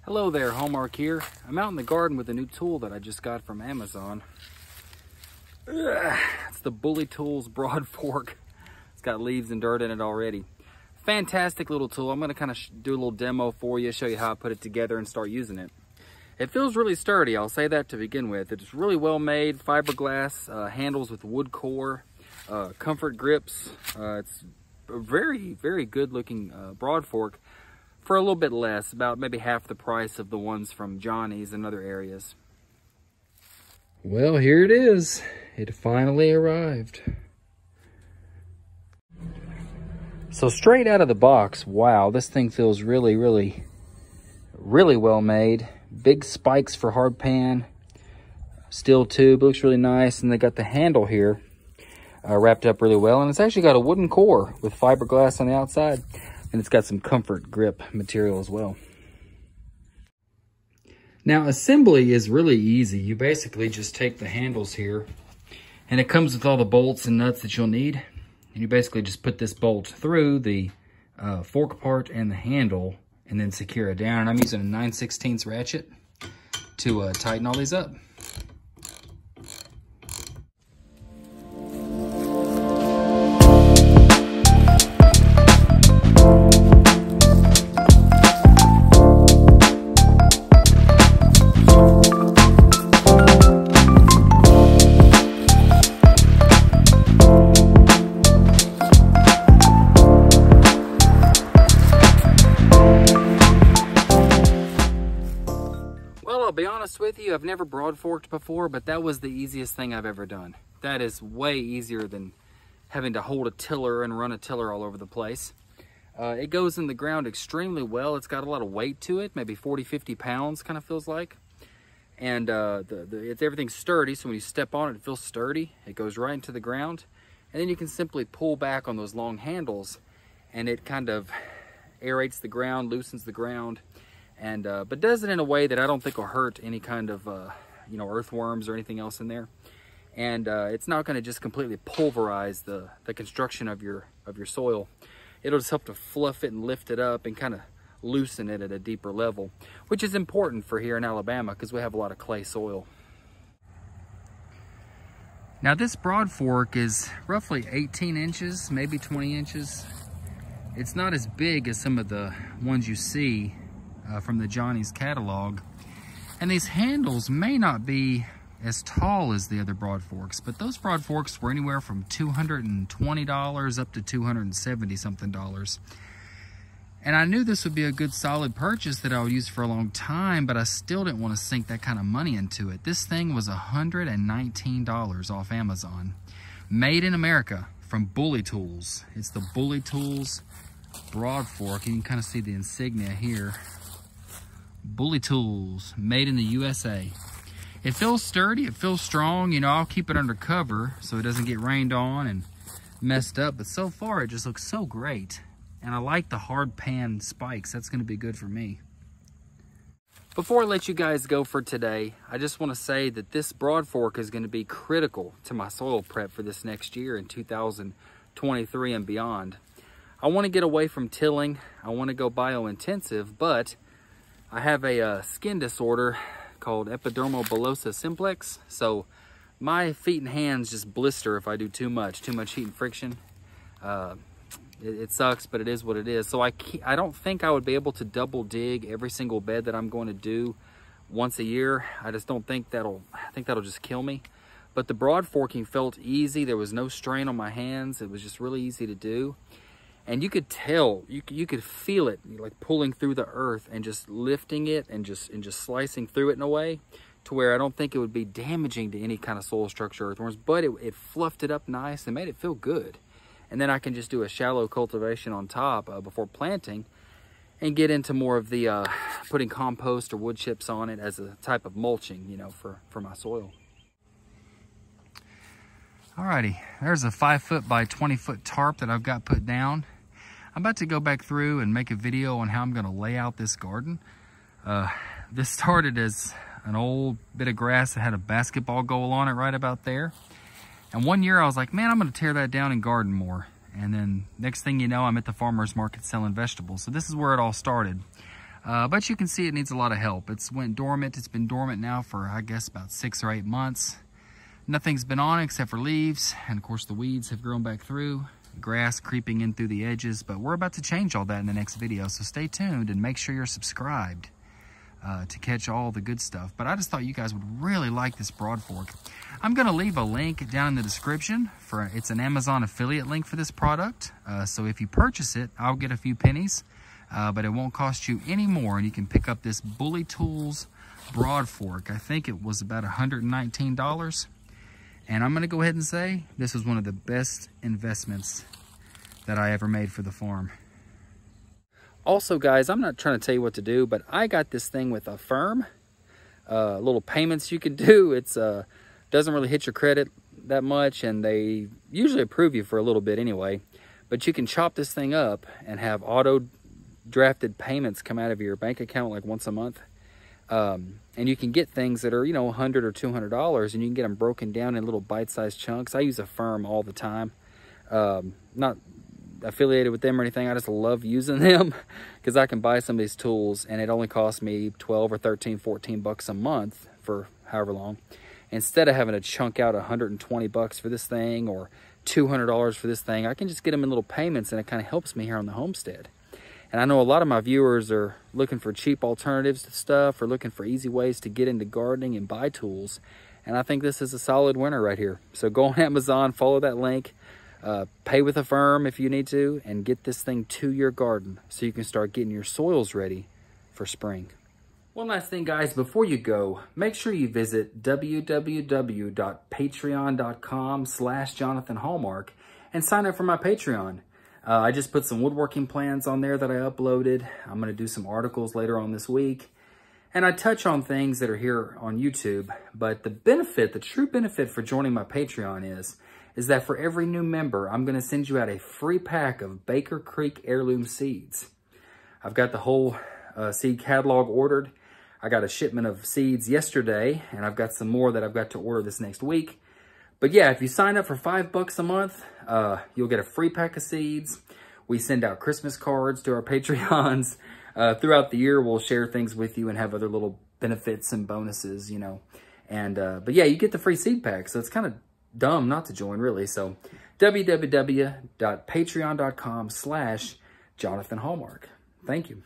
Hello there, Hallmark here. I'm out in the garden with a new tool that I just got from Amazon. It's the BullyTools Broadfork. It's got leaves and dirt in it already. Fantastic little tool. I'm going to kind of do a little demo for you, show you how I put it together and start using it. It feels really sturdy, I'll say that to begin with. It's really well made, fiberglass, handles with wood core, comfort grips. It's a very, very good looking Broadfork for a little bit less, about maybe half the price of the ones from Johnny's and other areas. Well, here it is. It finally arrived. So straight out of the box, wow, this thing feels really, really, really well made. Big spikes for hard pan, steel tube, looks really nice. And they got the handle here wrapped up really well. And it's actually got a wooden core with fiberglass on the outside. And it's got some comfort grip material as well. Now, assembly is really easy. You basically just take the handles here, and it comes with all the bolts and nuts that you'll need. And you basically just put this bolt through the fork part and the handle, and then secure it down. And I'm using a 9/16 ratchet to tighten all these up. I'll be honest with you, I've never broadforked before, but that was the easiest thing I've ever done. That is way easier than having to hold a tiller and run a tiller all over the place. It goes in the ground extremely well. It's got a lot of weight to it, maybe 40, 50 pounds kind of feels like. And everything's sturdy, so when you step on it, it feels sturdy. It goes right into the ground. And then you can simply pull back on those long handles, and it kind of aerates the ground, loosens the ground. And but does it in a way that I don't think will hurt any kind of earthworms or anything else in there. And it's not going to just completely pulverize the construction of your soil. It'll just help to fluff it and lift it up and kind of loosen it at a deeper level, which is important for here in Alabama because we have a lot of clay soil. Now this Broadfork is roughly 18 inches, maybe 20 inches. It's not as big as some of the ones you see from the Johnny's catalog. And these handles may not be as tall as the other Broadforks, but those Broadforks were anywhere from $220 up to $270 something. And I knew this would be a good solid purchase that I would use for a long time, but I still didn't want to sink that kind of money into it. This thing was $119 off Amazon. Made in America from BullyTools. It's the BullyTools Broadfork. You can kind of see the insignia here. BullyTools, made in the USA. It feels sturdy, it feels strong. You know, I'll keep it under cover so it doesn't get rained on and messed up. But so far, it just looks so great. And I like the hard pan spikes. That's going to be good for me. Before I let you guys go for today, I just want to say that this Broadfork is going to be critical to my soil prep for this next year in 2023 and beyond. I want to get away from tilling. I want to go biointensive, but I have a skin disorder called epidermal bullosa simplex. So my feet and hands just blister if I do too much heat and friction. It sucks, but it is what it is. So I don't think I would be able to double dig every single bed that I'm going to do once a year. I just don't think I think that'll just kill me. But the Broadforking felt easy. There was no strain on my hands. It was just really easy to do. And you could tell, you could feel it, like pulling through the earth and just lifting it and just slicing through it in a way to where I don't think it would be damaging to any kind of soil structure or earthworms, but it fluffed it up nice and made it feel good. And then I can just do a shallow cultivation on top before planting and get into more of the putting compost or wood chips on it as a type of mulching, you know, for my soil. Alrighty, there's a 5-foot by 20-foot tarp that I've got put down. I'm about to go back through and make a video on how I'm going to lay out this garden. This started as an old bit of grass that had a basketball goal on it right about there. And one year I was like, man, I'm going to tear that down and garden more. And then next thing you know, I'm at the farmer's market selling vegetables. So this is where it all started. But you can see it needs a lot of help. It's went dormant. It's been dormant now for, I guess, about 6 or 8 months. Nothing's been on it except for leaves. And of course the weeds have grown back through. Grass creeping in through the edges. But we're about to change all that in the next video. So stay tuned and make sure you're subscribed to catch all the good stuff. But I just thought you guys would really like this Broadfork. I'm going to leave a link down in the description. It's an Amazon affiliate link for this product. So if you purchase it, I'll get a few pennies. But it won't cost you any more, and you can pick up this BullyTools Broadfork. I think it was about $119. And I'm going to go ahead and say this was one of the best investments that I ever made for the farm. Also, guys, I'm not trying to tell you what to do, but I got this thing with a firm. Little payments you can do. It's doesn't really hit your credit that much, and they usually approve you for a little bit anyway. But you can chop this thing up and have auto drafted payments come out of your bank account like once a month. And you can get things that are, you know, $100 or $200, and you can get them broken down in little bite-sized chunks. I use a firm all the time. Not affiliated with them or anything. I just love using them because I can buy some of these tools and it only costs me 12 or 13, 14 bucks a month for however long. Instead of having to chunk out 120 bucks for this thing or $200 for this thing, I can just get them in little payments, and it kind of helps me here on the homestead. And I know a lot of my viewers are looking for cheap alternatives to stuff or looking for easy ways to get into gardening and buy tools. And I think this is a solid winner right here. So go on Amazon, follow that link, pay with a firm if you need to, and get this thing to your garden so you can start getting your soils ready for spring. One last thing, guys, before you go, make sure you visit www.patreon.com/JonathanHallmark and sign up for my Patreon. I just put some woodworking plans on there that I uploaded. I'm going to do some articles later on this week. And I touch on things that are here on YouTube. But the benefit, the true benefit for joining my Patreon is that for every new member, I'm going to send you out a free pack of Baker Creek heirloom seeds. I've got the whole seed catalog ordered. I got a shipment of seeds yesterday, and I've got some more that I've got to order this next week. But yeah, if you sign up for $5 a month, you'll get a free pack of seeds. We send out Christmas cards to our Patreons. Throughout the year, we'll share things with you and have other little benefits and bonuses, you know. And but yeah, you get the free seed pack, so it's kind of dumb not to join, really. So www.patreon.com/JonathanHallmark. Thank you.